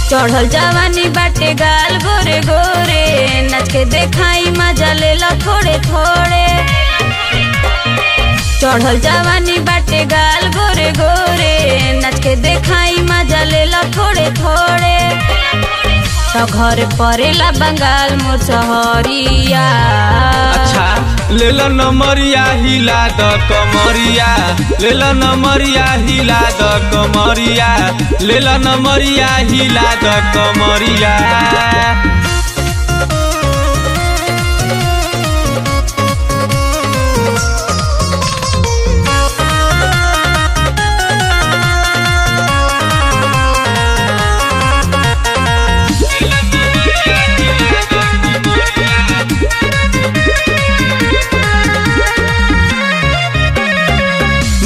चढ़ल जवानी बाटे गाल गोरे गोरे, नाच के देखाई मजा ले लो थोड़े थोड़े। चढ़ल जवानी बाटे गाल गोरे गोरे, नाच के देखाई मजा ले लो थोड़े थोड़े। तो घर परेला बंगाल मोर सहरिया। अच्छा ले लो नमरिया हिला द कमरिया, ले लो नमरिया हिला द कमरिया, ले लो नमरिया हिला द कमरिया।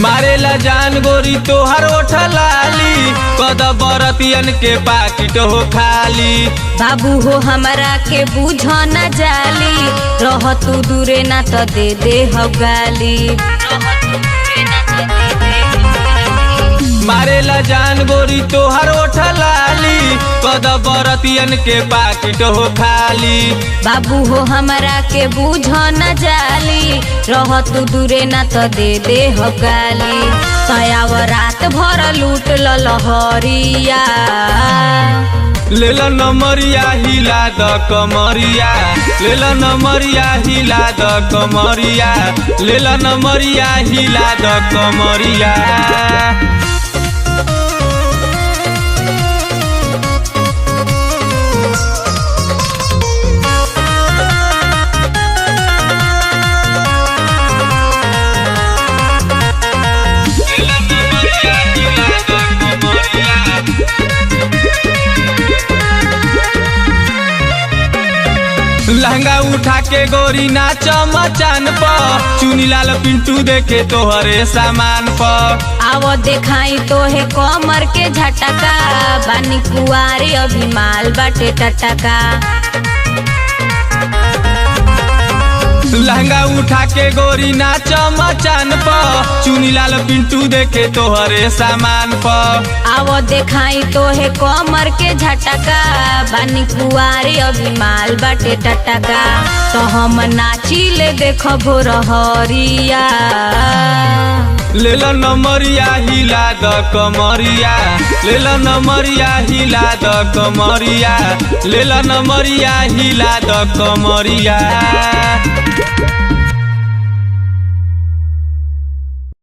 मारेला जान गोरी तोहर ओठ लाली, कद बरतियन के पाकिट हो खाली। बाबू हो हमरा के बुझ न जाली, रह तू दूरे ना तो दे दे हो गाली। मारेला जान गोरी तोहर ओठ लाली, कद बरतियन के पाकिट हो खाली। बाबू हो हमरा के बुझ न जाली, रह तू दूरे ना तो दे दे हो गाली। तयाव रात भर लूट लहरिया। ले लो नमरिया हिला द कमरिया, ले लो नमरिया हिला द कमरिया, ले लो नमरिया हिला द कमरिया। लहंगा उठा के गोरी नाच मचान पर, चुनी लाल पिंटू देखे तोहरे सामान पर। आवो देखाई तो है कमर के झटका, बानी कुआरी अभी माल बाटे टटका। लहंगा उठा के गोरी नाच मचान पर, चुनी लाल पिंटू देखे तोहरे सामान पर। आवो देखाई तो है कमर के झटका, बानी कुआरी अभी माल बाटे टटका। तो हम नाची ले देखो भोर हरिया। ले लो नमरिया हिला द कमरिया, ले लो नमरिया हिला द कमरिया, ले लो नमरिया हिला द कमरिया।